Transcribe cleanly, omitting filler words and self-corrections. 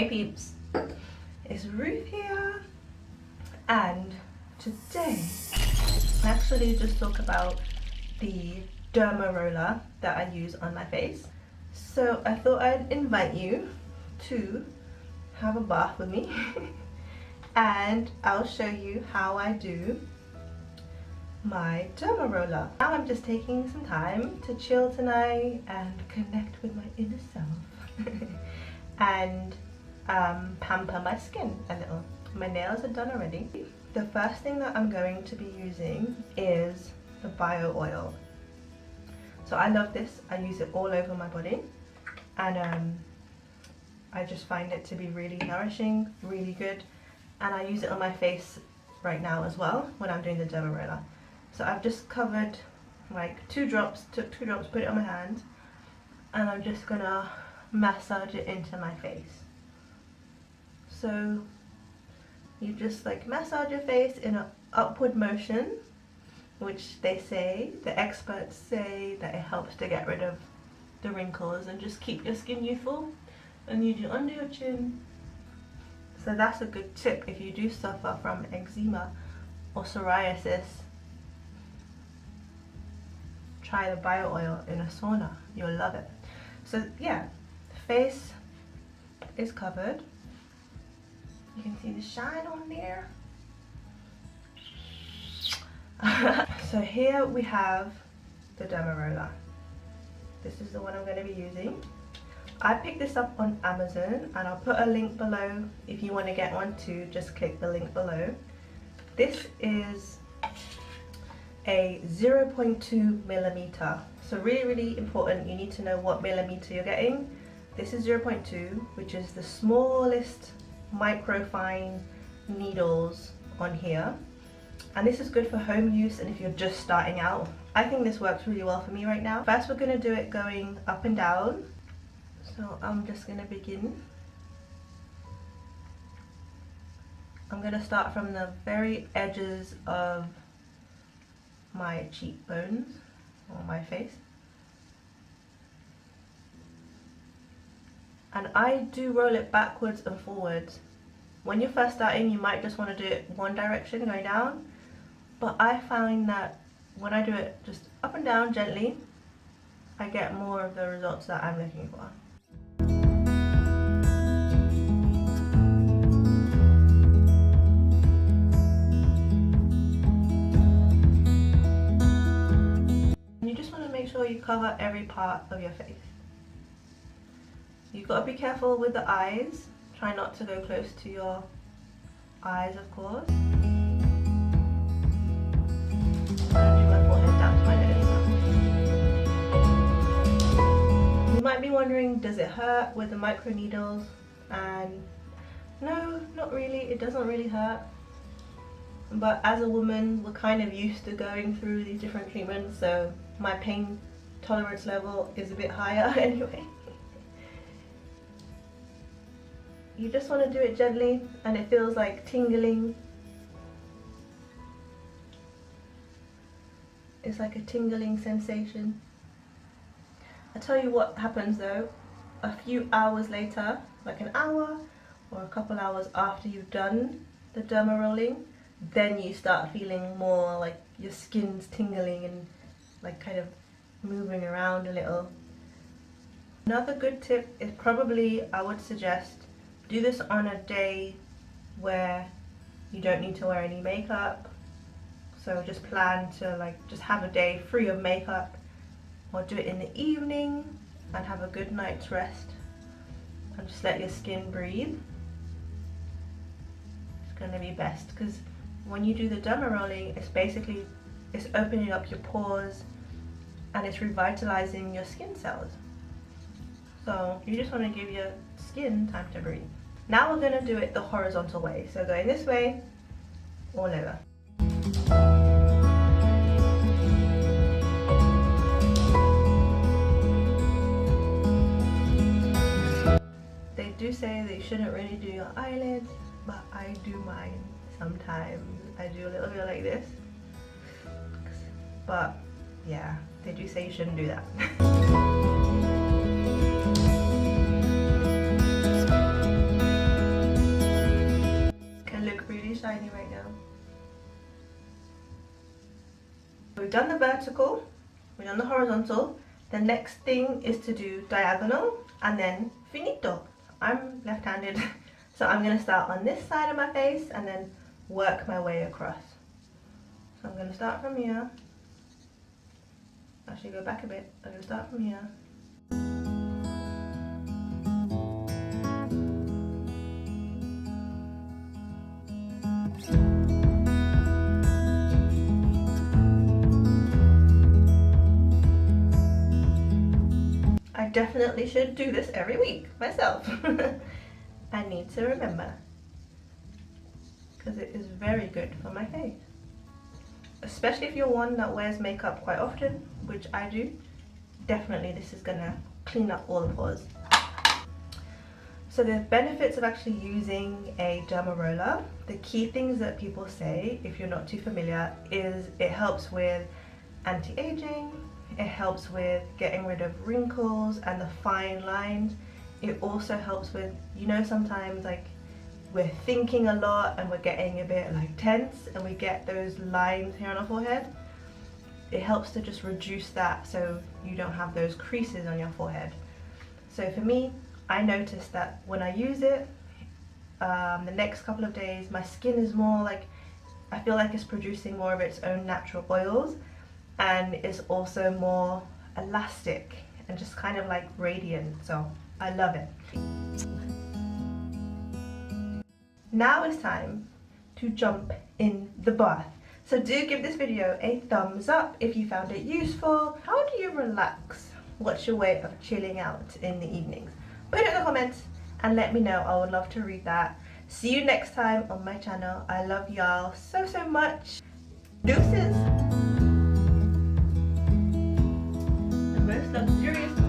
Hey peeps, it's Ruth here, and today I actually just talk about the Derma roller that I use on my face. So I thought I'd invite you to have a bath with me and I'll show you how I do my Derma roller. Now I'm just taking some time to chill tonight and connect with my inner self and pamper my skin a little. My nails are done already. The first thing that I'm going to be using is the bio oil. So I love this. I use it all over my body, and I just find it to be really nourishing, really good, and I use it on my face right now as well when I'm doing the Derma roller. So I've just covered like 2 drops, took 2 drops, put it on my hand, and I'm just gonna massage it into my face. So you just like massage your face in an upward motion, which they say, the experts say, that it helps to get rid of the wrinkles and just keep your skin youthful. And you do under your chin. So that's a good tip if you do suffer from eczema or psoriasis. Try the bio oil in a sauna, you'll love it. So yeah, face is covered. You can see the shine on there. So here we have the Derma roller. This is the one I'm going to be using. I picked this up on Amazon and I'll put a link below. If you want to get one too, just click the link below. This is a 0.2 millimeter. So really important, you need to know what millimeter you're getting. This is 0.2, which is the smallest microfine needles on here, and this is good for home use and if you're just starting out. I think this works really well for me right now. First we're going to do it going up and down, so I'm just going to begin. I'm going to start from the very edges of my cheekbones or my face, and I do roll it backwards and forwards. When you're first starting, you might just want to do it one direction going down, but I find that when I do it just up and down gently, I get more of the results that I'm looking for. And you just want to make sure you cover every part of your face. You've got to be careful with the eyes. Try not to go close to your eyes, of course. You might be wondering, does it hurt with the micro needles? And no, not really. It doesn't really hurt. But as a woman, we're kind of used to going through these different treatments, so my pain tolerance level is a bit higher anyway. You just want to do it gently, and it feels like tingling. It's like a tingling sensation. I tell you what happens though, a few hours later, like an hour or a couple hours after you've done the derma rolling, then you start feeling more like your skin's tingling and like kind of moving around a little. Another good tip is probably, I would suggest, do this on a day where you don't need to wear any makeup. So just plan to like just have a day free of makeup, or do it in the evening and have a good night's rest and just let your skin breathe. It's going to be best, because when you do the derma rolling, it's opening up your pores and it's revitalizing your skin cells. So you just want to give your skin time to breathe. Now we're going to do it the horizontal way, so going this way, all over. They do say that you shouldn't really do your eyelids, but I do mine sometimes. I do a little bit like this, but yeah, they do say you shouldn't do that. really shiny right now. We've done the vertical, we've done the horizontal. The next thing is to do diagonal and then finito. I'm left-handed, so I'm going to start on this side of my face and then work my way across. So I'm going to start from here. Actually go back a bit. I'm going to start from here. I definitely should do this every week myself. I need to remember, because it is very good for my face. Especially if you're one that wears makeup quite often, which I do. Definitely this is gonna clean up all the pores. So the benefits of actually using a derma roller, the key things that people say, if you're not too familiar, is it helps with anti-aging, it helps with getting rid of wrinkles and the fine lines. It also helps with, you know, sometimes like we're thinking a lot and we're getting a bit like tense and we get those lines here on our forehead. It helps to just reduce that so you don't have those creases on your forehead. So for me, I noticed that when I use it, the next couple of days, my skin is more like, I feel like it's producing more of its own natural oils, and it's also more elastic and just kind of like radiant, so I love it. Now it's time to jump in the bath. So do give this video a thumbs up if you found it useful. How do you relax? What's your way of chilling out in the evenings? Put it in the comments and let me know. I would love to read that. See you next time on my channel. I love y'all so much. Deuces. The most luxurious